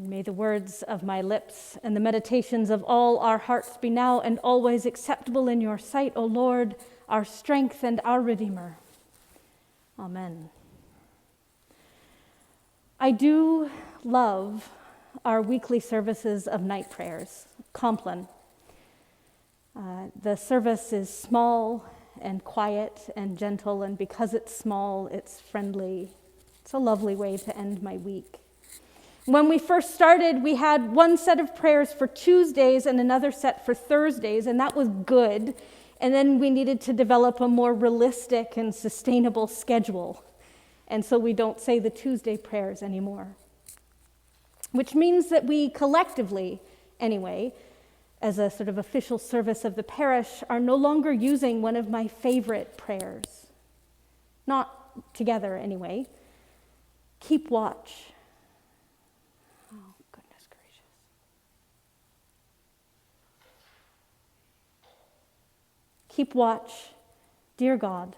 May the words of my lips and the meditations of all our hearts be now and always acceptable in your sight, O Lord, our strength and our Redeemer. Amen. I do love our weekly services of night prayers, Compline. The service is small and quiet and gentle, and because it's small, it's friendly. It's a lovely way to end my week. When we first started, we had one set of prayers for Tuesdays and another set for Thursdays, and that was good. And then we needed to develop a more realistic and sustainable schedule. And so we don't say the Tuesday prayers anymore. Which means that we collectively, anyway, as a sort of official service of the parish, are no longer using one of my favorite prayers. Not together, anyway. Keep watch. Oh, goodness gracious. Keep watch, dear God,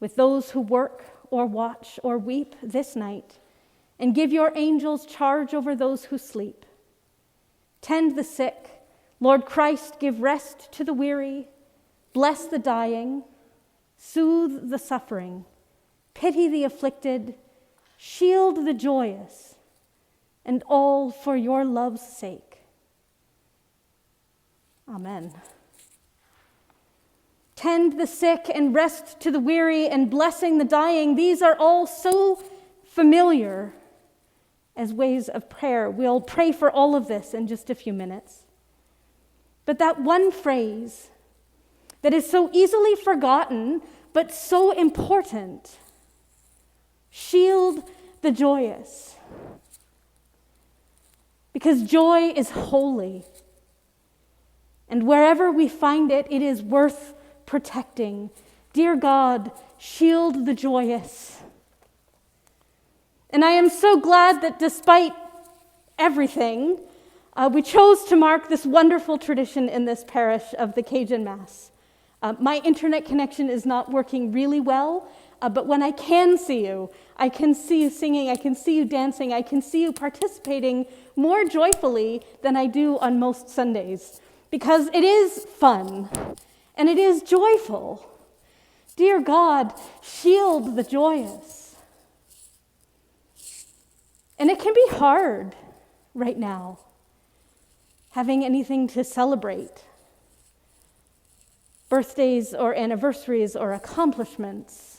with those who work or watch or weep this night, and give your angels charge over those who sleep. Tend the sick. Lord Christ, give rest to the weary. Bless the dying. Soothe the suffering. Pity the afflicted. Shield the joyous. And all for your love's sake. Amen. Tend the sick and rest to the weary and blessing the dying. These are all so familiar as ways of prayer. We'll pray for all of this in just a few minutes. But that one phrase that is so easily forgotten, but so important, shield the joyous. Because joy is holy. And wherever we find it, it is worth protecting. Dear God, shield the joyous. And I am so glad that despite everything, we chose to mark this wonderful tradition in this parish of the Cajun Mass. My internet connection is not working really well, but when I can see you, I can see you singing, I can see you dancing, I can see you participating more joyfully than I do on most Sundays, because it is fun and it is joyful. Dear God, shield the joyous. And it can be hard right now, having anything to celebrate. Birthdays or anniversaries or accomplishments.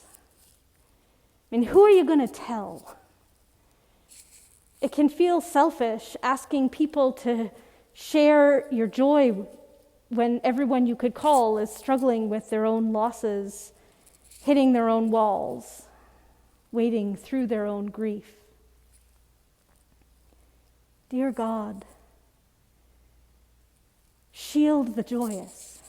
I mean, who are you going to tell? It can feel selfish asking people to share your joy when everyone you could call is struggling with their own losses, hitting their own walls, wading through their own grief. Dear God, shield the joyous.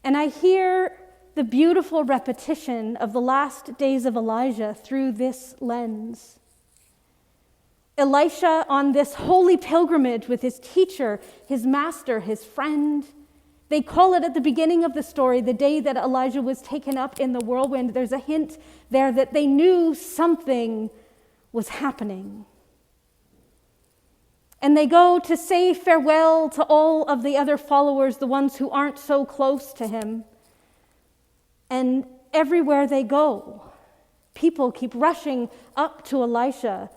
And I hear the beautiful repetition of the last days of Elijah through this lens. Elisha on this holy pilgrimage with his teacher, his master, his friend. They call it at the beginning of the story, the day that Elijah was taken up in the whirlwind. There's a hint there that they knew something was happening. And they go to say farewell to all of the other followers, the ones who aren't so close to him. And everywhere they go, people keep rushing up to Elisha,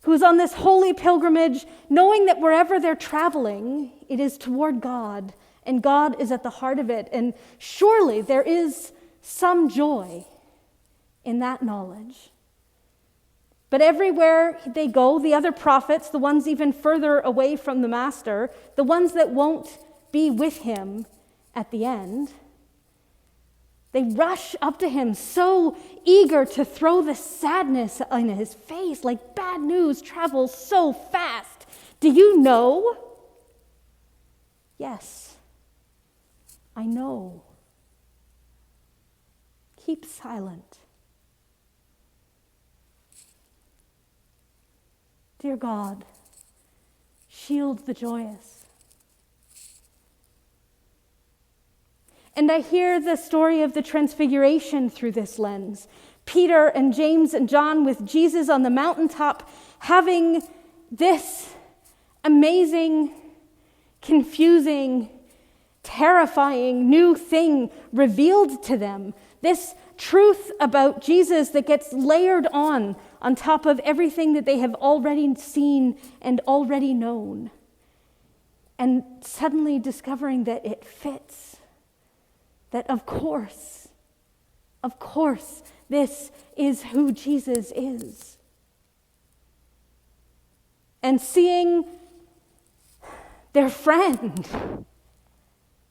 who's on this holy pilgrimage, knowing that wherever they're traveling, it is toward God, and God is at the heart of it. And surely there is some joy in that knowledge. But everywhere they go, the other prophets, the ones even further away from the master, the ones that won't be with him at the end, they rush up to him, so eager to throw the sadness in his face, like bad news travels so fast. Do you know? Yes, I know. Keep silent. Dear God, shield the joyous. And I hear the story of the Transfiguration through this lens, Peter and James and John with Jesus on the mountaintop, having this amazing, confusing, terrifying new thing revealed to them. This truth about Jesus that gets layered on top of everything that they have already seen and already known. And suddenly discovering that it fits. That of course, this is who Jesus is. And seeing their friend,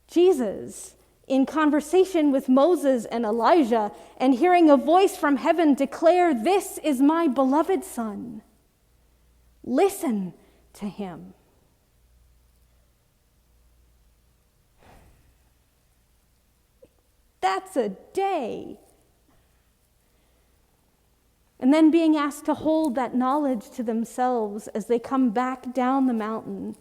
Jesus, in conversation with Moses and Elijah, and hearing a voice from heaven declare, "This is my beloved Son. Listen to him." That's a day. And then being asked to hold that knowledge to themselves as they come back down the mountain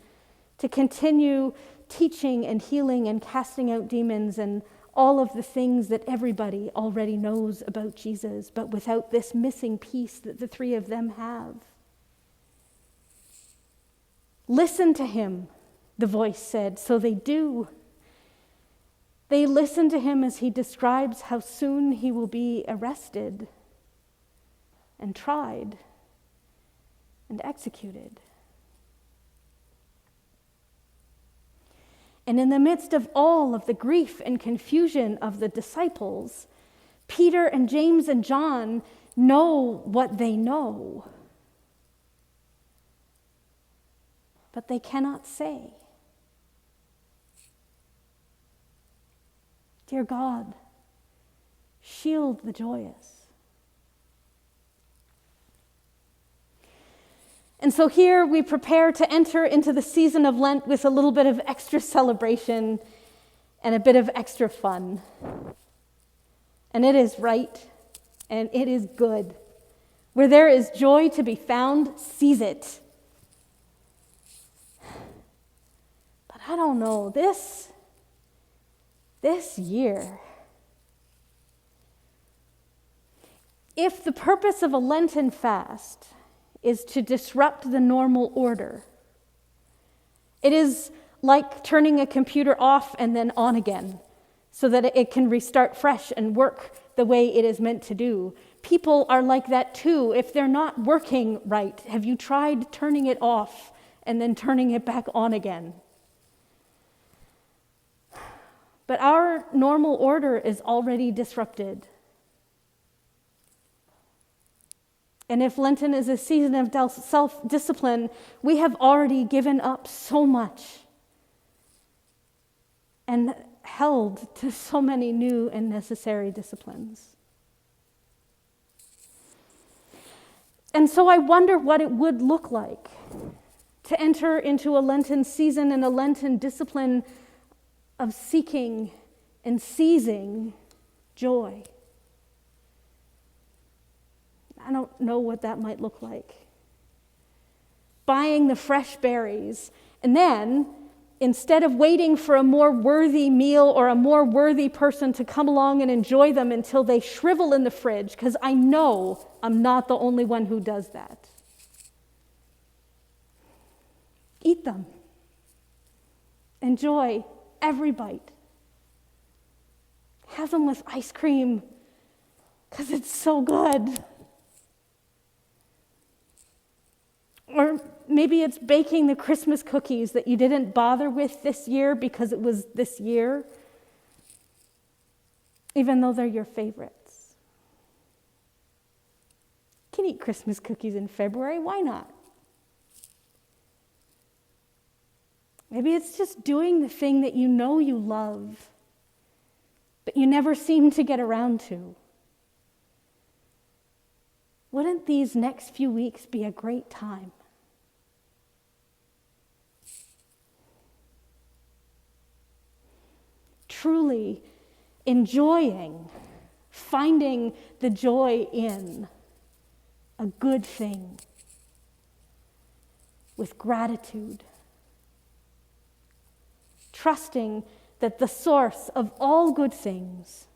to continue teaching and healing and casting out demons and all of the things that everybody already knows about Jesus, but without this missing piece that the three of them have. Listen to him, the voice said, so they do. They listen to him as he describes how soon he will be arrested and tried and executed. And in the midst of all of the grief and confusion of the disciples, Peter and James and John know what they know, but they cannot say. Dear God, shield the joyous. And so here we prepare to enter into the season of Lent with a little bit of extra celebration and a bit of extra fun. And it is right, and it is good. Where there is joy to be found, seize it. But I don't know, this year, if the purpose of a Lenten fast is to disrupt the normal order, it is like turning a computer off and then on again so that it can restart fresh and work the way it is meant to do. People are like that too. If they're not working right, have you tried turning it off and then turning it back on again? But our normal order is already disrupted. And if Lenten is a season of self-discipline, we have already given up so much and held to so many new and necessary disciplines. And so I wonder what it would look like to enter into a Lenten season and a Lenten discipline of seeking and seizing joy. I don't know what that might look like. Buying the fresh berries, and then, instead of waiting for a more worthy meal or a more worthy person to come along and enjoy them until they shrivel in the fridge, because I know I'm not the only one who does that. Eat them. Enjoy every bite. Have them with ice cream, because it's so good. Or maybe it's baking the Christmas cookies that you didn't bother with this year because it was this year, even though they're your favorites. You can eat Christmas cookies in February, why not? Maybe it's just doing the thing that you know you love, but you never seem to get around to. Wouldn't these next few weeks be a great time? Truly enjoying, finding the joy in a good thing with gratitude. Trusting that the source of all good things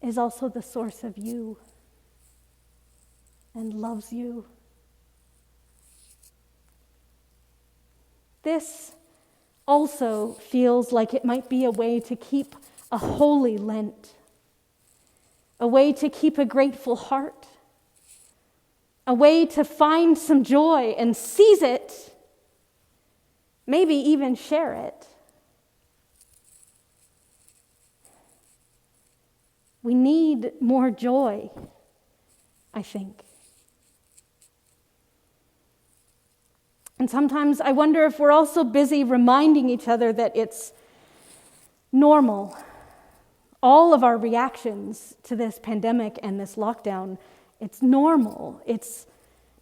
is also the source of you and loves you. This also feels like it might be a way to keep a holy Lent, a way to keep a grateful heart, a way to find some joy and seize it, maybe even share it. We need more joy, I think. And sometimes I wonder if we're also busy reminding each other that it's normal. All of our reactions to this pandemic and this lockdown, it's normal. It's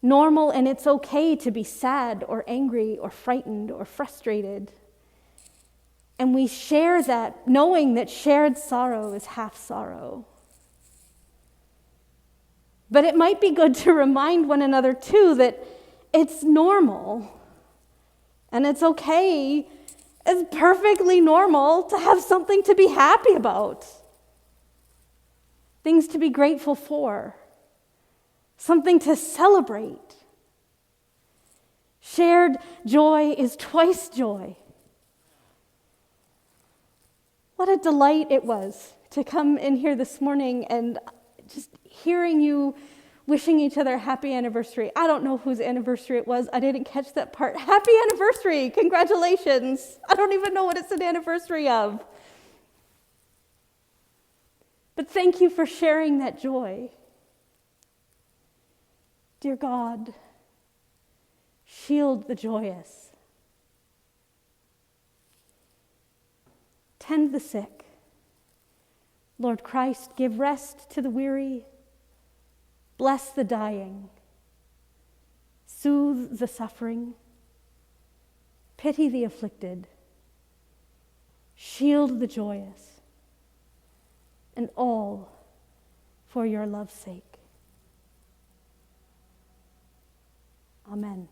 normal, and it's okay to be sad or angry or frightened or frustrated. And we share that, knowing that shared sorrow is half sorrow. But it might be good to remind one another, too, that it's normal. And it's okay, it's perfectly normal to have something to be happy about. Things to be grateful for. Something to celebrate. Shared joy is twice joy. What a delight it was to come in here this morning and just hearing you wishing each other a happy anniversary. I don't know whose anniversary it was. I didn't catch that part. Happy anniversary! Congratulations! I don't even know what it's an anniversary of. But thank you for sharing that joy. Dear God, shield the joyous. Tend the sick. Lord Christ, give rest to the weary. Bless the dying. Soothe the suffering. Pity the afflicted. Shield the joyous. And all for your love's sake. Amen.